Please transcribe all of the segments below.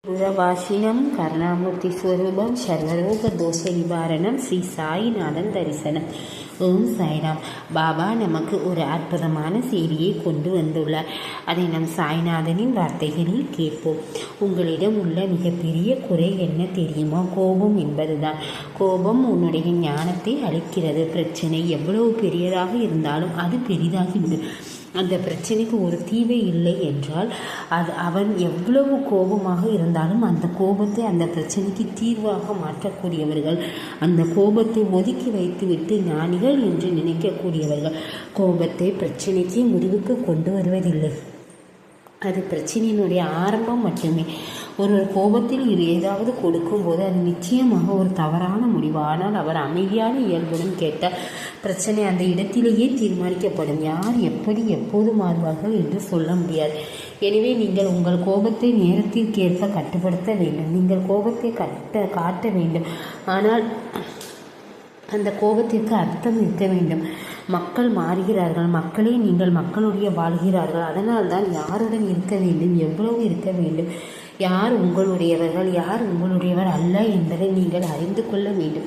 புரவாசினம் கருணாமூர்த்தி ஸ்வரூபம் சர்வரோக தோஷ நிவாரணம் ஸ்ரீ சாயிநாதன் தரிசனம். ஓம் சாய்ராம். பாபா நமக்கு ஒரு அற்புதமான செய்தியை கொண்டு வந்துள்ளார். அதை நம் சாய்நாதனின் வார்த்தைகளில் கேட்போம். உங்களிடம் உள்ள மிகப்பெரிய குறை என்ன தெரியுமா? கோபம் என்பதுதான். கோபம் உன்னுடைய ஞானத்தை அளிக்கிறது. பிரச்சனை எவ்வளவு பெரியதாக இருந்தாலும் அது பெரிதாகிவிடும். அந்த பிரச்சனைக்கு ஒரு தீர்வே இல்லை என்றால் அவன் எவ்வளவு கோபமாக இருந்தாலும் அந்த கோபத்தை அந்த பிரச்சனைக்கு தீர்வாக மாற்றக்கூடியவர்கள், அந்த கோபத்தை ஒதுக்கி வைத்துவிட்டு ஞானிகள் என்று நினைக்கக்கூடியவர்கள். கோபத்தை பிரச்சனைக்கு முடிவுக்கு கொண்டு வருவதில்லை, அது பிரச்சனையினுடைய ஆரம்பம் மட்டுமே. ஒரு கோபத்தில் ஏதாவது கொடுக்கும்போது அது நிச்சயமாக ஒரு தவறான முடிவு. ஆனால் அவர் அமைதியான இயல்புடன் கேட்டால் பிரச்சனை அந்த இடத்திலேயே தீர்மானிக்கப்படும். யார் எப்படி எப்போது மாறுவார்கள் என்று சொல்ல முடியாது. எனவே நீங்கள் உங்கள் கோபத்தை நேரத்திற்கேற்ப கட்டுப்படுத்த வேண்டும். நீங்கள் கோபத்தை காட்ட வேண்டும். ஆனால் அந்த கோபத்திற்கு அர்த்தம் இருக்க வேண்டும். மக்கள் மாறுகிறார்கள், மக்களே நீங்கள் மக்களுடைய வாழ்கிறார்கள். அதனால்தான் யாருடன் இருக்க வேண்டும், எவ்வளவு இருக்க வேண்டும், யார் உங்களுடையவர்கள், யார் உங்களுடையவர் அல்ல என்பதை நீங்கள் அறிந்து கொள்ள வேண்டும்.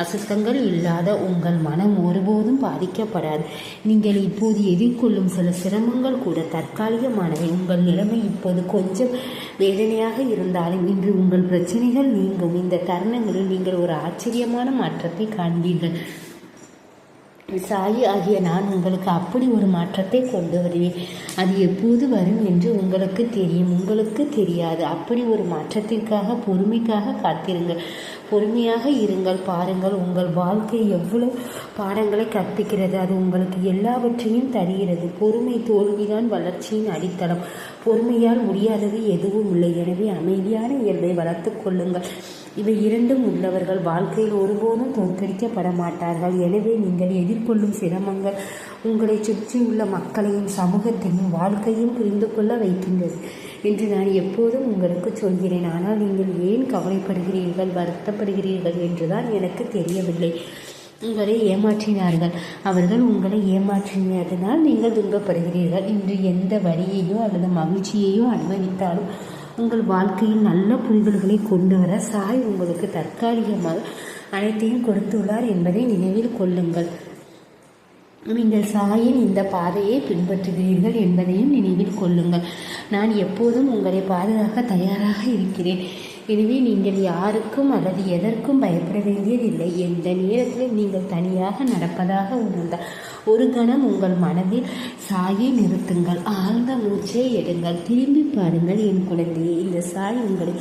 அசுத்தங்கள் இல்லாத உங்கள் மனம் ஒருபோதும் பாதிக்கப்படாது. நீங்கள் இப்போது எதிர்கொள்ளும் சில சிரமங்கள் கூட தற்காலிகமானவை. உங்கள் நிலைமை இப்போது கொஞ்சம் வேதனையாக இருந்தாலும் இன்று உங்கள் பிரச்சனைகள் நீங்கும். இந்த தருணங்களில் நீங்கள் ஒரு ஆச்சரியமான மாற்றத்தை காண்பீர்கள். சாயி ஆகிய நான் உங்களுக்கு அப்படி ஒரு மாற்றத்தை கொண்டு வருவேன். அது எப்போது வரும் என்று உங்களுக்கு தெரியும், உங்களுக்கு தெரியாது. அப்படி ஒரு மாற்றத்திற்காக பொறுமைக்காக காத்திருங்கள், பொறுமையாக இருங்கள். பாருங்கள், உங்கள் வாழ்க்கை எவ்வளவு பாடங்களை கற்பிக்கிறது. அது உங்களுக்கு எல்லாவற்றையும் தருகிறது. பொறுமை தோல்விதான் வளர்ச்சியின் அடித்தளம். பொறுமையால் முடியாதது எதுவும் இல்லை. எனவே அமைதியான இயல்பை வளர்த்து கொள்ளுங்கள். இவை இரண்டும் உள்ளவர்கள் வாழ்க்கையில் ஒருபோதும் தோற்கடிக்கப்பட மாட்டார்கள். எனவே நீங்கள் எதிர்கொள்ளும் சிரமங்கள் உங்களை சுற்றியுள்ள மக்களையும் சமூகத்தையும் வாழ்க்கையும் புரிந்து கொள்ள வைக்கின்றது என்று நான் எப்போதும் உங்களுக்கு சொல்கிறேன். ஆனால் நீங்கள் ஏன் கவலைப்படுகிறீர்கள், வருத்தப்படுகிறீர்கள் என்றுதான் எனக்கு தெரியவில்லை. உங்களை ஏமாற்றினார்கள், அவர்கள் உங்களை ஏமாற்றினதனால் நீங்கள் துன்பப்படுகிறீர்கள். இன்று எந்த வழியையோ அல்லது மகிழ்ச்சியையோ அனுபவித்தாலும் உங்கள் வாழ்க்கையில் நல்ல புரிதல்களை கொண்டு வர சாய் உங்களுக்கு தற்காலிகமாக அனைத்தையும் கொடுத்துள்ளார் என்பதை நினைவில் கொள்ளுங்கள். நீங்கள் சாயின் இந்த பாதையை பின்பற்றுகிறீர்கள் என்பதையும் நினைவில் கொள்ளுங்கள். நான் எப்போதும் உங்களை பாதுகாக்க தயாராக இருக்கிறேன். எனவே நீங்கள் யாருக்கும் அல்லது எதற்கும் பயப்பட வேண்டியதில்லை. எந்த நேரத்தில் நீங்கள் தனியாக நடப்பதாக உணர்ந்தால் ஒரு கணம் உங்கள் மனதில் சாயை நிறுத்துங்கள், ஆழ்ந்த மூச்சை எடுங்கள், திரும்பி பாருங்கள். என் குழந்தையே, இந்த சாய் உங்களை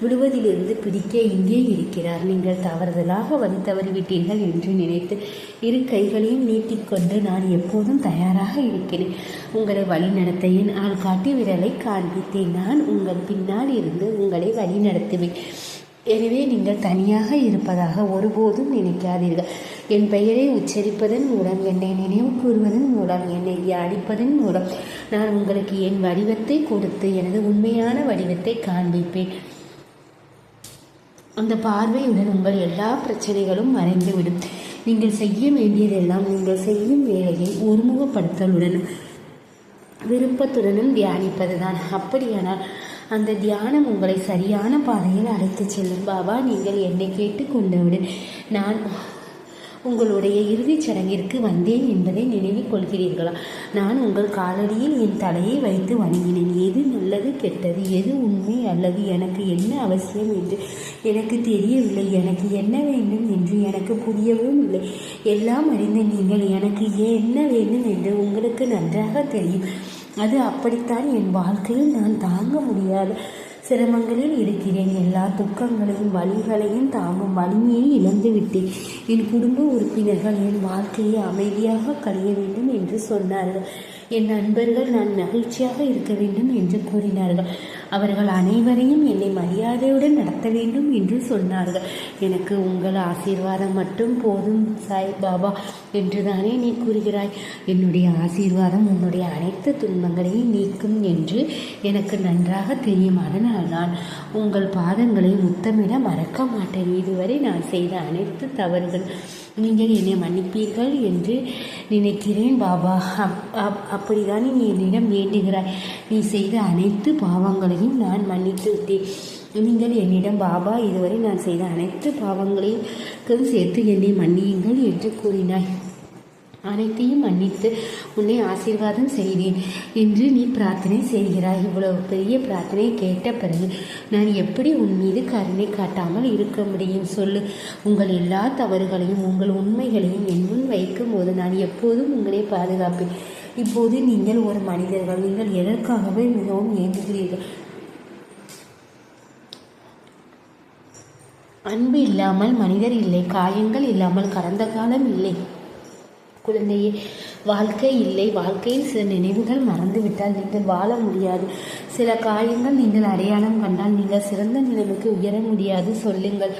விடுவதிலிருந்து பிடிக்க இங்கே இருக்கிறார். நீங்கள் தவறுதலாக வழி தவறிவிட்டீர்கள் என்று நினைத்து இரு கைகளையும் நீட்டிக்கொண்டு நான் எப்போதும் தயாராக இருக்கிறேன். உங்களை வழி நடத்த என் ஆள்காட்டி விரலை காண்பித்தேன். நான் உங்கள் பின்னால் இருந்து உங்களை வழி நடத்துவேன். எனவே நீங்கள் தனியாக இருப்பதாக ஒருபோதும் நினைக்காதீர்கள். என் பெயரை உச்சரிப்பதன் மூலம், என்னை நினைவு கூறுவதன் மூலம், என்னை தியானிப்பதன் மூலம் நான் உங்களுக்கு என் வடிவத்தை கொடுத்து எனது உண்மையான வடிவத்தை காண்பிப்பேன். அந்த பார்வையுடன் உங்கள் எல்லா பிரச்சனைகளும் மறைந்துவிடும். நீங்கள் செய்ய வேண்டியதெல்லாம் நீங்கள் செய்யும் வேலையை ஒருமுகப்படுத்தலுடனும் விருப்பத்துடனும் தியானிப்பதுதான். அப்படியானால் அந்த தியானம் உங்களை சரியான பாதையில் அழைத்துச் செல்லும். பாபா, நீங்கள் என்னை கேட்டுக்கொண்டவுடன் நான் உங்களுடைய இறுதிச் சடங்கிற்கு வந்தேன் என்பதை நினைவில் கொள்கிறீர்களா? நான் உங்கள் காலடியில் என் தலையை வைத்து வணங்கினேன். எது நல்லது, கெட்டது, எது உண்மை அல்லது எனக்கு என்ன அவசியம் என்று எனக்கு தெரியவில்லை. எனக்கு என்ன வேண்டும் என்று எனக்கு புரியவும் இல்லை. எல்லாம் அறிந்த நீங்கள் எனக்கு என்ன வேண்டும் என்று உங்களுக்கு நன்றாக தெரியும். அது அப்படித்தான். என் வாழ்க்கையில் நான் தாங்க முடியாத சிரமங்களில் இருக்கிறேன். எல்லா துக்கங்களையும் வலிகளையும் தாங்கும் வலிமையை இழந்துவிட்டேன். என் குடும்ப உறுப்பினர்கள் என் வாழ்க்கையை அமைதியாக கழிய வேண்டும் என்று சொன்னார்கள். என் நண்பர்கள் நான் மகிழ்ச்சியாக இருக்க வேண்டும் என்று கூறினார்கள். அவர்கள் அனைவரையும் என்னை மரியாதையுடன் நடத்த வேண்டும் என்று சொன்னார்கள். எனக்கு உங்கள் ஆசீர்வாதம் மட்டும் போதும் சாய் பாபா என்றுதானே நீ கூறுகிறாய். என்னுடைய ஆசீர்வாதம் உன்னுடைய அனைத்து துன்பங்களையும் நீக்கும் என்று எனக்கு நன்றாக தெரியும். அதனால் நான் உங்கள் பாதங்களை முத்தமிட மறக்க மாட்டேன். இதுவரை நான் செய்த அனைத்து தவறுகள் நீங்கள் என்னை மன்னிப்பீர்கள் என்று நினைக்கிறேன் பாபா. அப்படிதான் நீ என்னிடம் வேண்டுகிறாய். நீ செய்த அனைத்து பாவங்களையும் நான் மன்னித்து விட்டேன். நீங்கள் என்னிடம் பாபா இதுவரை நான் செய்த அனைத்து பாவங்களையும் சேர்த்து என்னை மன்னியுங்கள் என்று கூறினாய். அனைத்தையும் மன்னித்து உன்னை ஆசீர்வாதம் செய்தேன் என்று நீ பிரார்த்தனை செய்கிறாய். இவ்வளவு பெரிய பிரார்த்தனை கேட்ட பிறகு நான் எப்படி உன் மீது கருணை காட்டாமல் இருக்க முடியும் சொல்லு. உங்கள் எல்லா தவறுகளையும் உங்கள் உண்மைகளையும் என் முன் வைக்கும் போது நான் எப்போதும் உங்களை பாதுகாப்பேன். இப்போது நீங்கள் ஒரு மனிதர்கள். நீங்கள் எதற்காகவே மிகவும் ஏங்குகிறீர்கள். அன்பு இல்லாமல் மனிதர் இல்லை. காயங்கள் இல்லாமல் கடந்த காலம் இல்லை. குழந்தையே, வாழ்க்கை இல்லை. வாழ்க்கையில் சில நினைவுகள் மறந்துவிட்டால் நீங்கள் வாழ முடியாது. சில காயங்கள் நீங்கள் அடையாளம் கண்டால் நீங்கள் சிறந்த நிலைமைக்கு உயர முடியாது. சொல்லுங்கள்,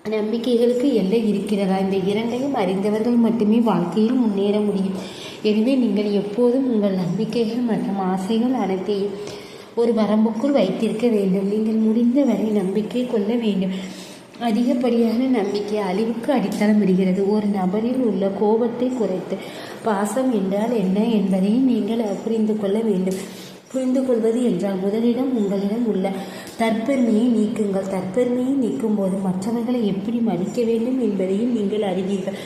நம்பிக்கைகளுக்கு எல்லை இருக்கிறதா? இந்த இரண்டையும் அறிந்தவர்கள் மட்டுமே வாழ்க்கையில் முன்னேற முடியும். எனவே நீங்கள் எப்போதும் உங்கள் நம்பிக்கைகள் மற்றும் ஆசைகள் அனைத்தையும் ஒரு வரம்புக்குள் வைத்திருக்க வேண்டும். நீங்கள் முடிந்தவரை நம்பிக்கை கொள்ள வேண்டும். அதிகப்படியான நம்பிக்கை அழிவுக்கு அடித்தளம் விடுகிறது. ஒரு நபரில் உள்ள கோபத்தை குறைத்து பாசம் என்றால் என்ன என்பதையும் நீங்கள் புரிந்து கொள்ள வேண்டும். புரிந்து கொள்வது என்றால் முதலிடம் உங்களிடம் உள்ள தற்பெருமையை நீக்குங்கள். தற்பெருமையை நீக்கும் போது மற்றவர்களை எப்படி மதிக்க வேண்டும் என்பதையும் நீங்கள் அறிவீர்கள்.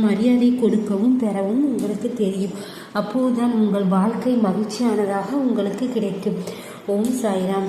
மரியாதை கொடுக்கவும் பெறவும் உங்களுக்கு தெரியும். அப்போதுதான் உங்கள் வாழ்க்கை மகிழ்ச்சியானதாக உங்களுக்கு கிடைக்கும். ஓம் சாய்ராம்.